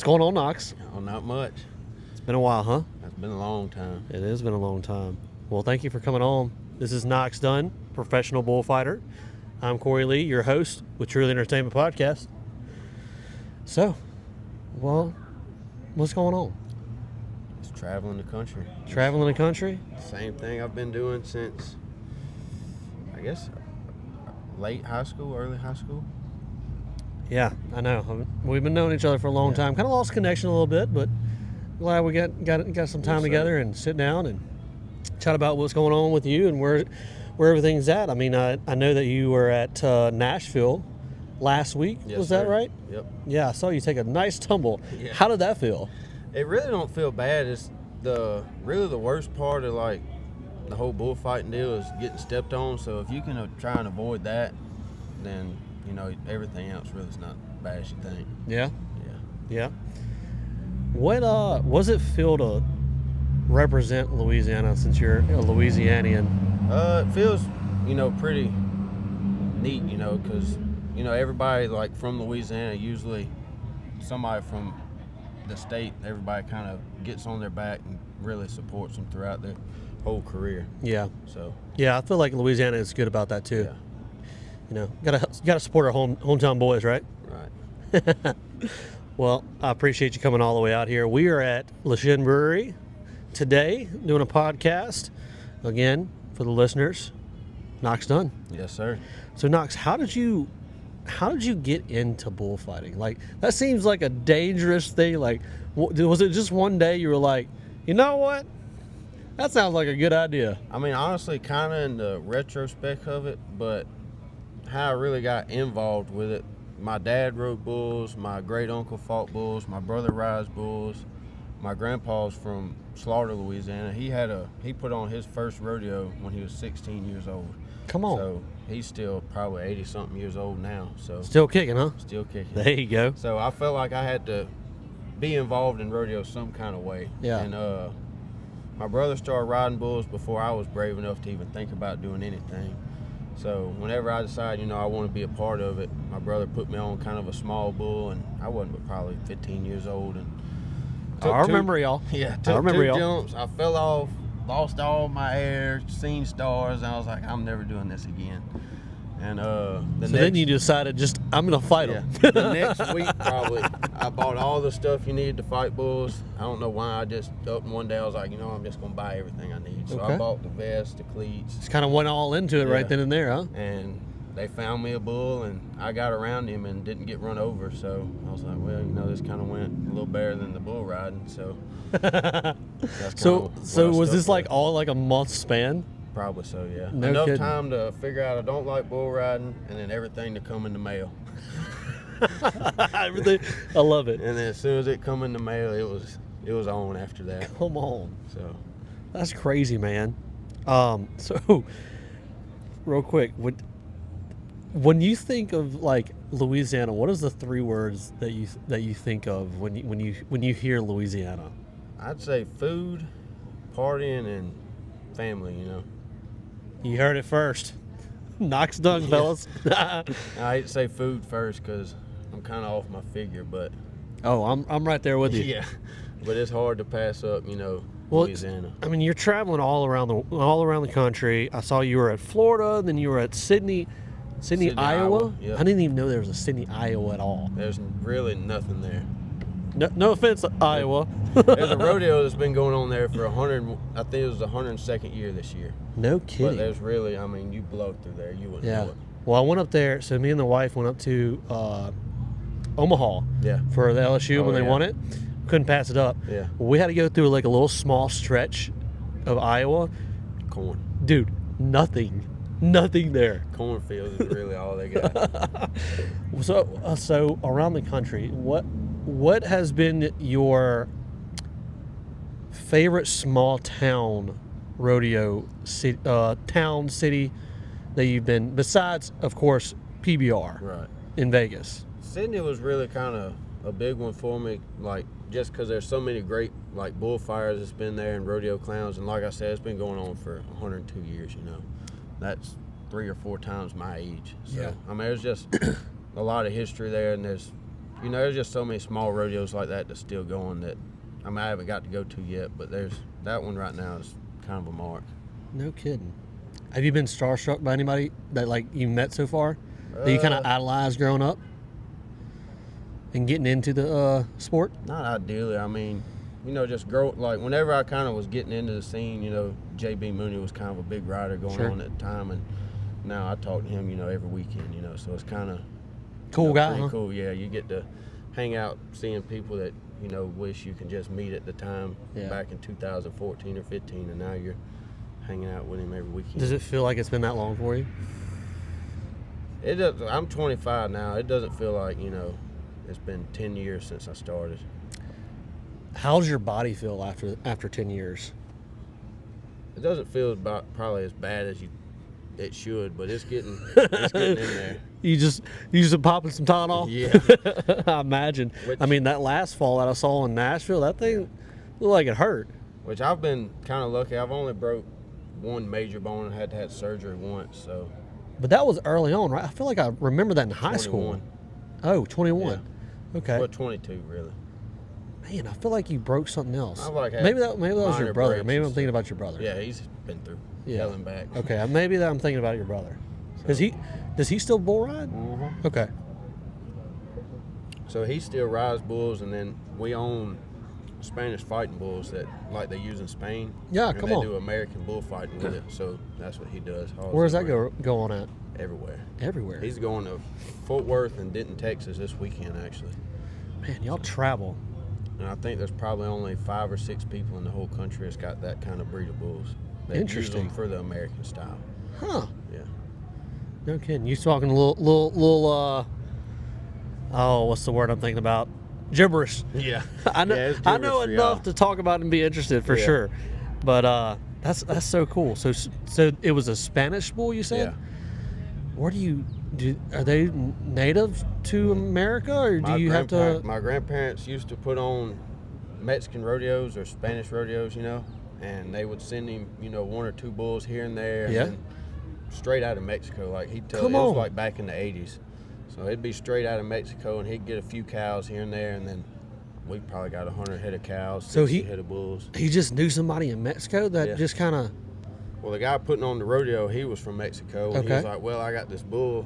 going on, Knox? Oh, not much. It's been a while, huh? It's been a long time. It has been a long time. Well, thank you for coming on. This is Knox Dunn, professional bullfighter. I'm Corey Lee, your host with Truly Entertainment Podcast. So, well, what's going on? Just traveling the country. Traveling the country? Same thing I've been doing since, I guess, late high school, early high school. Yeah, I know. We've been knowing each other for a long time. Kind of lost connection a little bit, but glad we got some time together and sit down and chat about what's going on with you and where everything's at. I mean, I know that you were at Nashville last week. Yes, was that sir. right? Yep. Yeah, I saw you take a nice tumble. Yeah. How did that feel? It really don't feel bad. It's the worst part of like the whole bullfighting deal is getting stepped on. So if you can try and avoid that, then everything else really is not bad as you think. Yeah. Yeah. What was it feel to represent Louisiana since you're a Louisianian? It feels pretty neat, because everybody like from Louisiana, usually somebody from the state, everybody kind of gets on their back and really supports them throughout their whole career. Yeah. So yeah, I feel like Louisiana is good about that too. Yeah. Gotta support our hometown boys, right? Right. Well, I appreciate you coming all the way out here. We are at Le Chien Brewery today doing a podcast. Again, for the listeners, Knox Dunn. Yes, sir. So Knox, how did you get into bullfighting? Like, that seems like a dangerous thing. Like, was it just one day you were like, you know what? That sounds like a good idea. I mean, honestly, kind of in the retrospect of it, but how I really got involved with it, my dad rode bulls, my great uncle fought bulls, my brother rides bulls, my grandpa's from Slaughter, Louisiana. He put on his first rodeo when he was 16 years old. Come on. So he's still probably 80-something years old now. So Still kicking, huh? Still kicking. There you go. So I felt like I had to be involved in rodeo some kind of way. Yeah. And my brother started riding bulls before I was brave enough to even think about doing anything. So whenever I decided, I want to be a part of it, my brother put me on kind of a small bull, and I wasn't but probably 15 years old. And I remember y'all. Yeah, I took remember two y'all. jumps. I fell off, lost all my air, seen stars, and I was like, I'm never doing this again. And then you decided I'm going to fight them. The next week probably, I bought all the stuff you needed to fight bulls. I don't know why. I just up one day I was like, I'm just going to buy everything I need. So Okay. I bought the vest, the cleats. Just kind of went all into it right then and there, huh? And they found me a bull, and I got around him and didn't get run over. So I was like, well, this kind of went a little better than the bull riding. So that's So was this like with. all like a month span? Probably so, yeah. No Enough kidding. time to figure out I don't like bull riding, and then everything to come in the mail. Everything. I love it. And then as soon as it come in the mail, it was on after that. Come on. So That's crazy, man. So real quick, when you think of like Louisiana, what is the three words that you think of when you hear Louisiana? I'd say food, partying, and family. You heard it first. Knox Dunn, fellas. I hate to say food first because I'm kind of off my figure, but Oh, I'm right there with you. yeah, but it's hard to pass up, Well, Louisiana. I mean, you're traveling all around the country. I saw you were at Florida, then you were at Sydney, Iowa. Yep. I didn't even know there was a Sydney, Iowa at all. There's really nothing there. No offense, Iowa. There's a rodeo that's been going on there for I think it was the 102nd year this year. No But kidding. there's really, you blow through there, you wouldn't know it. Well, I went up there. So me and the wife went up to Omaha Yeah. for the LSU when they yeah. won it. Couldn't pass it up. Yeah. Well, we had to go through like a little small stretch of Iowa. Corn. Dude, nothing there. Cornfields is really all they got. So around the country, what has been your favorite small town rodeo city that you've been, besides of course PBR Right. in Vegas? Sydney was really kind of a big one for me, like just because there's so many great like bullfighters that's been there and rodeo clowns, and like I said, it's been going on for 102 years. That's 3 or 4 times my age. So Yeah. I mean, there's just a lot of history there, and there's you know, there's just so many small rodeos like that that's still going that, I mean, I haven't got to go to yet, but there's that one right now is kind of a mark. No kidding. Have you been starstruck by anybody that like you met so far that you kind of idolized growing up and getting into the sport? Not ideally. I mean, you know, just like whenever I kind of was getting into the scene, you know, JB Mooney was kind of a big rider going on at the time, and now I talk to him, you know, every weekend, you know, so it's kind of cool guy, pretty cool. Yeah, you get to hang out seeing people that, you know, wish you could just meet at the time back in 2014 or 15, and now you're hanging out with him every weekend. Does it feel like it's been that long for you? It does. I'm 25 now. It doesn't feel like, you know, it's been 10 years since I started. How's your body feel after 10 years? It doesn't feel probably as bad as it should, but it's getting in there. You just popping some Tylenol? Yeah. I imagine. I mean, that last fall that I saw in Nashville, that thing looked like it hurt. Which I've been kind of lucky. I've only broke one major bone and had to have surgery once. So. But that was early on, right? I feel like I remember that in high 21. school. Oh, 21. Yeah. Okay. Well, 22 really. Man, I feel like you broke something else. I've like had maybe that was your brother. Maybe I'm stuff. thinking about your brother. Yeah, he's been through hell and back. Okay, maybe that I'm thinking about your brother. Does he still bull ride? Mm-hmm. Okay. So he still rides bulls, and then we own Spanish fighting bulls that like they use in Spain. Yeah, and come they on. do American bullfighting with it, so that's what he does. Where does that go on at? Everywhere. Everywhere. He's going to Fort Worth and Denton, Texas this weekend, actually. Man, y'all travel. And I think there's probably only 5 or 6 people in the whole country that's got that kind of breed of bulls. They use them for the American style. Huh. Yeah. No kidding. You talking a little what's the word I'm thinking about? Gibberish. Yeah. I know. Yeah, I know enough to talk about and be interested for sure. But that's so cool. So it was a Spanish bull, you said? Yeah. Where are they native to America, or do you have to? My grandparents used to put on Mexican rodeos or Spanish rodeos, you know, and they would send him, you know, 1 or 2 bulls here and there. And then straight out of Mexico. Like he'd tell, it was like back in the 80s. So it'd be straight out of Mexico, and he'd get a few cows here and there, and then we probably got 100 head of cows, 60 head of bulls. He just knew somebody in Mexico that just kind of. Well, the guy putting on the rodeo, he was from Mexico, and he was like, "Well, I got this bull,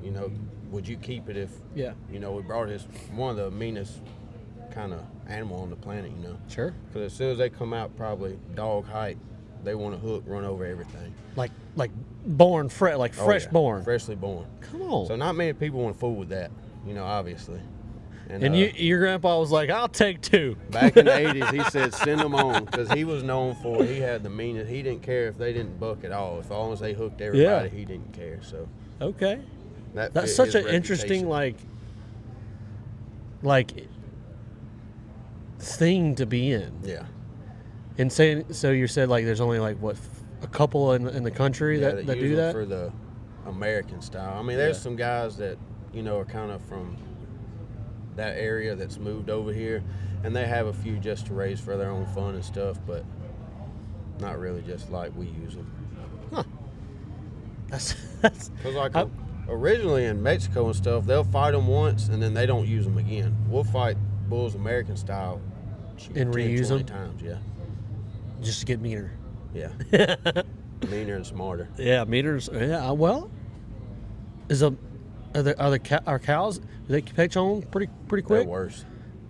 you know, would you keep it if, you know, we brought one of the meanest kind of animal on the planet, you know?" Sure. Because as soon as they come out, probably dog height, they want to hook, run over everything. Like born fresh born. Freshly born. Come on. So not many people want to fool with that, you know, obviously. And your grandpa was like, "I'll take 2." Back in the 80s, he said, "Send them on," because he was known for, he had the meanest. He didn't care if they didn't buck at all. As long as they hooked everybody, he didn't care. So okay, that's such an interesting like thing to be in. Yeah. And so you said like there's only like what a couple in the country that do that for the American style. I mean, there's some guys that, you know, are kind of from that area that's moved over here, and they have a few just to raise for their own fun and stuff, but not really just like we use them. Huh. That's because like originally in Mexico and stuff, they'll fight them once and then they don't use them again. We'll fight bulls American style and 10, reuse 20 them times, just to get meaner. Yeah. Meaner and smarter. Yeah, meters. Yeah, well, are cows? Do they catch on pretty quick? They're worse.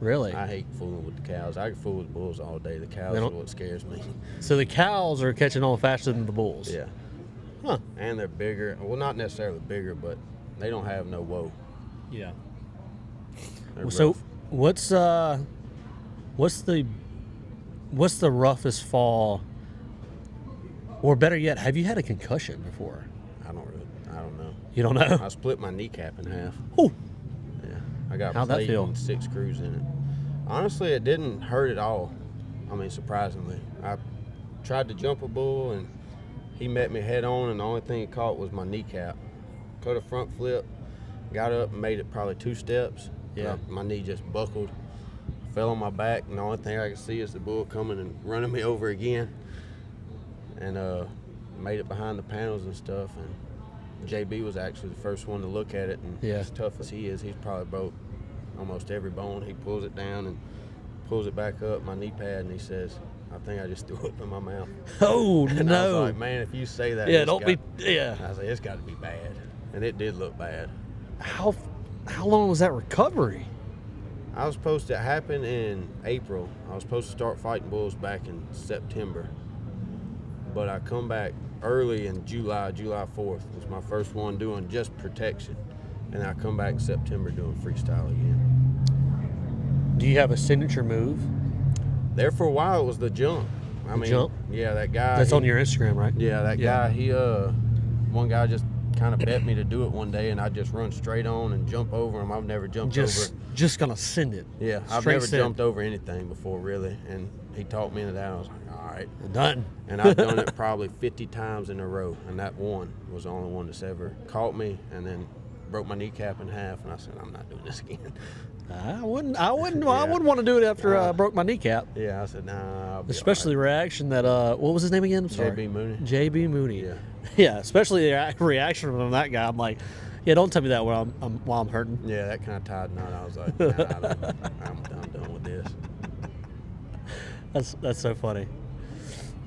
Really? I hate fooling with the cows. I can fool with bulls all day. The cows are what scares me. So the cows are catching on faster than the bulls. Yeah. Huh. And they're bigger. Well, not necessarily bigger, but they don't have no woe. Yeah. So what's the roughest fall? Or better yet, have you had a concussion before? I don't know. You don't know? I split my kneecap in half. Oh. Yeah. I got How'd that feel? 6 screws in it. Honestly, it didn't hurt at all. I mean, surprisingly. I tried to jump a bull, and he met me head on, and the only thing he caught was my kneecap. Cut a front flip, got up and made it probably 2 steps. Yeah. My knee just buckled. Fell on my back, and the only thing I could see is the bull coming and running me over again. And made it behind the panels and stuff. And JB was actually the first one to look at it. And as tough as he is, he's probably broke almost every bone. He pulls it down and pulls it back up, my knee pad, and he says, I think I just threw up in my mouth. Oh, and no. I was like, man, if you say that. Yeah, don't be, yeah. I was like, it's got to be bad. And it did look bad. How long was that recovery? I was supposed to happen in April. I was supposed to start fighting bulls back in September. But I come back early in July 4th. It was my first one doing just protection. And I come back in September doing freestyle again. Do you have a signature move? There for a while it was the jump. Jump? Yeah, that guy. That's on your Instagram, right? Yeah, that guy, one guy just kind of bet me to do it one day, and I just run straight on and jump over him. I've never jumped over. Just gonna send it. Yeah, I've never jumped over anything before, really. And he taught me that. I was like, all right. Done. And I've done it probably 50 times in a row, and that one was the only one that's ever caught me and then broke my kneecap in half. And I said, I'm not doing this again. I wouldn't want to do it after I broke my kneecap. Yeah, I said, nah. Especially the reaction that what was his name again? I'm sorry. JB Mooney. JB Mooney. Yeah. Yeah, especially the reaction from that guy. I'm like, yeah, don't tell me that while I'm hurting. Yeah, that kind of tied knot. I was like, nah, I'm done with this. That's so funny.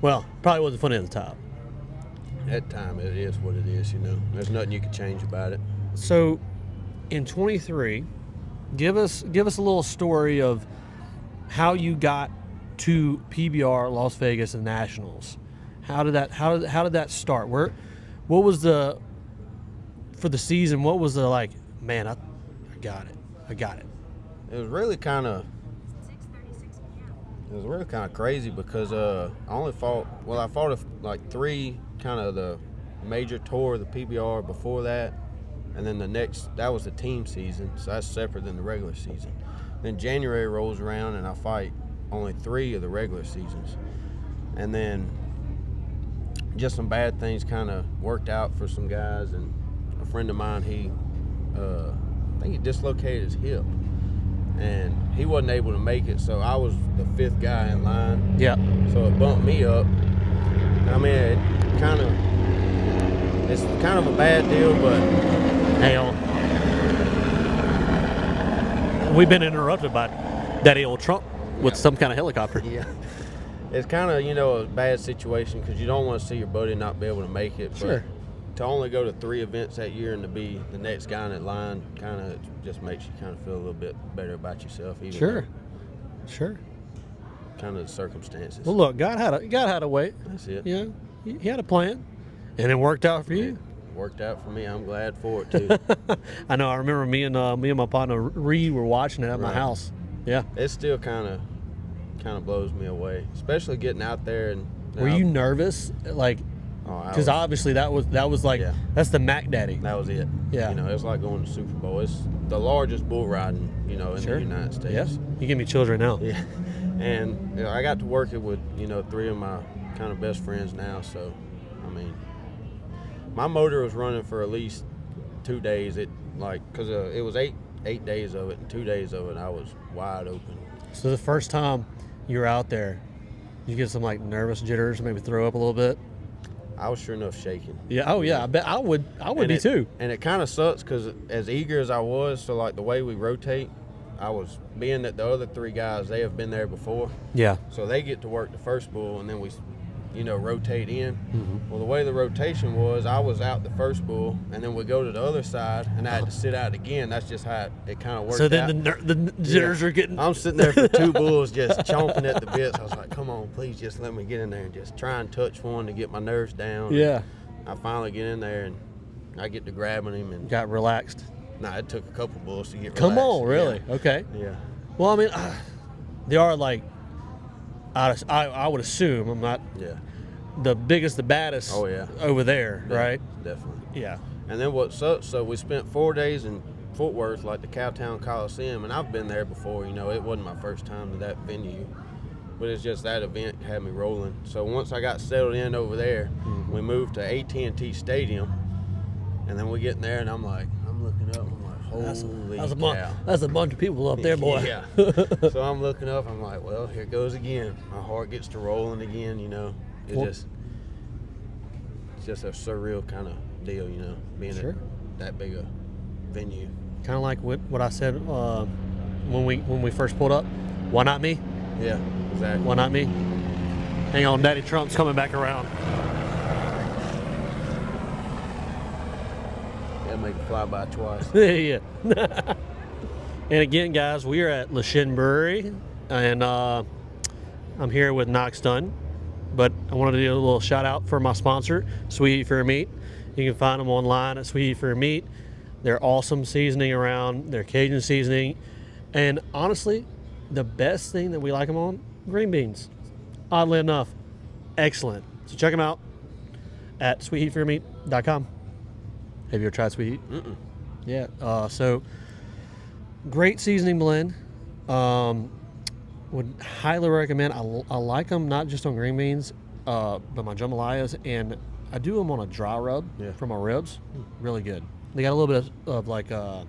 Well, probably wasn't funny at the top. At the time, it is what it is, you know. There's nothing you can change about it. So, in 23, give us a little story of how you got to PBR, Las Vegas, and Nationals. How did that start? What was the for the season? What was the like? Man, I got it. It was really kind of crazy because I fought like 3 kind of the major tour of the PBR before that, and then that was the team season, so that's separate than the regular season. Then January rolls around and I fight only 3 of the regular seasons, and then just some bad things kind of worked out for some guys. And a friend of mine, I think he dislocated his hip, and he wasn't able to make it, so I was the 5th guy in line. Yeah. So it bumped me up. I mean, it's kind of a bad deal, but hell, we've been interrupted by Daddy old Trump with some kind of helicopter. Yeah. It's kind of, a bad situation because you don't want to see your buddy not be able to make it. Sure. But to only go to 3 events that year and to be the next guy in that line kind of just makes you kind of feel a little bit better about yourself. Sure. Kind of the circumstances. Well, look, God had a way. That's it. Yeah, he had a plan, and it worked out for you. It worked out for me. I'm glad for it too. I know. I remember me and my partner Reed were watching it at my house. Yeah. It still kind of blows me away, especially getting out there. And were you nervous, like? Because obviously that was like that's the Mac Daddy. That was it. Yeah. It was like going to the Super Bowl. It's the largest bull riding, in the United States. Yeah. You give me chills right now. Yeah. And I got to work it with 3 of my kind of best friends now. So, I mean, my motor was running for at least 2 days. Because it was eight days of it, and 2 days of it I was wide open. So the first time you were out there, you get some like nervous jitters, maybe throw up a little bit? I was sure enough shaking. Yeah. Oh yeah. I bet I would be too. And it kind of sucks because as eager as I was, so like the way we rotate, I was being that the other 3 guys, they have been there before. Yeah. So they get to work the first bull, and then we, rotate in. Mm-hmm. Well, the way the rotation was, I was out the first bull, and then we go to the other side, and I had to sit out again. That's just how it kind of worked. So then the jitters are getting. I'm sitting there for 2 bulls, just chomping at the bits. I was like, "Come on, please, just let me get in there and just try and touch one to get my nerves down." Yeah. And I finally get in there, and I get to grabbing him and got relaxed. Nah, it took a couple bulls to get relaxed. Come on, really? Yeah. Okay. Yeah. Well, I mean, they are like. I would assume I'm not the biggest, the baddest over there, right? Definitely. Yeah. And then what sucks, so we spent 4 days in Fort Worth, like the Cowtown Coliseum, and I've been there before, it wasn't my first time to that venue, but it's just that event had me rolling. So once I got settled in over there, we moved to AT&T Stadium, and then we get in there, and I'm looking up, I'm like, holy cow. That's a bunch of people up there, boy. Yeah. So I'm looking up, I'm like, well, here goes again. My heart gets to rolling again, It's just a surreal kind of deal, being at that big a venue. Kind of like what I said when we first pulled up. Why not me? Yeah, exactly. Why not me? Hang on, Daddy Trump's coming back around. Yeah, make it fly by twice. Yeah. And again, guys, we are at Le Chien Brewery, and I'm here with Knox Dunn. But I wanted to do a little shout out for my sponsor, Sweet Eat for Your Meat. You can find them online at Sweet Eat for Your Meat. They're awesome seasoning around. They're Cajun seasoning. And honestly, the best thing that we like them on, green beans. Oddly enough, excellent. So check them out at sweetheatforyourmeat.com. Have you ever tried Sweet Heat? Mm-mm. Yeah. So great seasoning blend. Would highly recommend. I like them not just on green beans, but my jambalayas, and I do them on a dry rub for my ribs. Really good. They got a little bit of like, I'm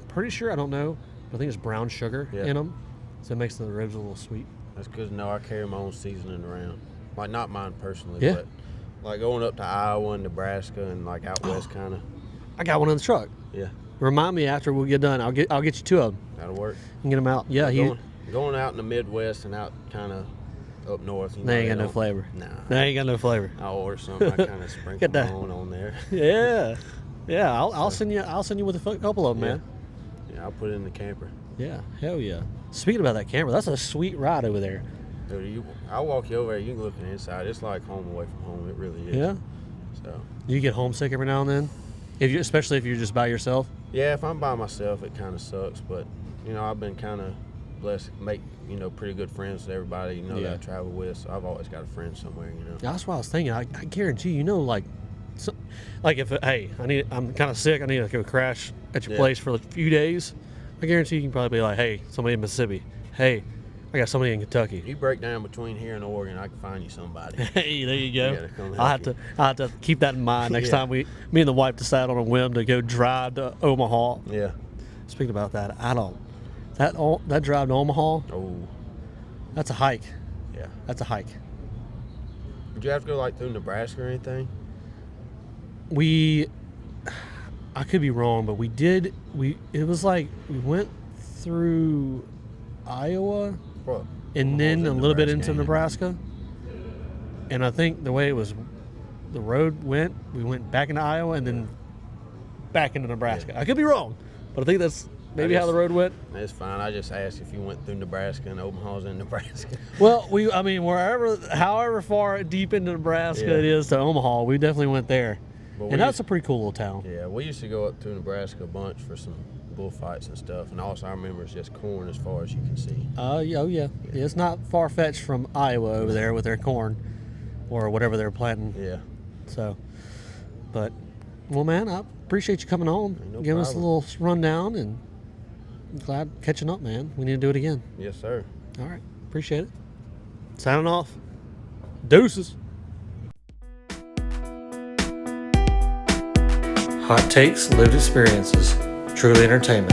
pretty sure, I don't know, but I think it's brown sugar in them, so it makes the ribs a little sweet. That's good to know. I carry my own seasoning around. Like, not mine personally, Yeah. but like going up to Iowa and Nebraska and like out west kind of. I got one in the truck. Yeah. Remind me after we get done. I'll get you 2 of them. That'll work. And get them out. Yeah, going out in the Midwest and out kind of up north. You know, they ain't got no flavor. Nah. They ain't got no flavor. I'll order something. I kind of sprinkle my own on there. Yeah. I'll send you with a couple of them, man. Yeah, I'll put it in the camper. Yeah, hell yeah. Speaking about that camper, that's a sweet ride over there. Dude, I'll walk you over there. You can look inside. It's like home away from home. It really is. Yeah. So. You get homesick every now and then, especially if you're just by yourself. Yeah, if I'm by myself, it kind of sucks. But I've been kind of blessed to make pretty good friends with everybody that I travel with. So I've always got a friend somewhere. That's what I was thinking. I guarantee like if I'm kind of sick. I need to go crash at your place for a few days. I guarantee you can probably be like, hey, somebody in Mississippi. Hey, I got somebody in Kentucky. You break down between here and Oregon, I can find you somebody. Hey, there you go. I'll have to keep that in mind next time me and the wife decide on a whim to go drive to Omaha. Yeah. Speaking about that, that drive to Omaha. Oh. That's a hike. Yeah. That's a hike. Did you have to go like through Nebraska or anything? I could be wrong, but it was like we went through Iowa. Bro, and then a little bit into Nebraska. And I think the way the road went, we went back into Iowa and then back into Nebraska. Yeah. I could be wrong, but I think that's maybe how the road went. It's fine. I just asked if you went through Nebraska and Omaha's in Nebraska. Well, however far deep into Nebraska it is to Omaha, we definitely went there. And that's a pretty cool little town. Yeah, we used to go up to Nebraska a bunch for some bullfights and stuff, and also I remember it's just corn as far as you can see. Yeah. It's not far-fetched from Iowa over there with their corn or whatever they're planting. Yeah. So, but, well, man, I appreciate you coming on, giving us a little rundown, and I'm glad catching up, man. We need to do it again. Yes, sir. All right. Appreciate it. Signing off. Deuces. Hot takes, lived experiences, truly entertainment.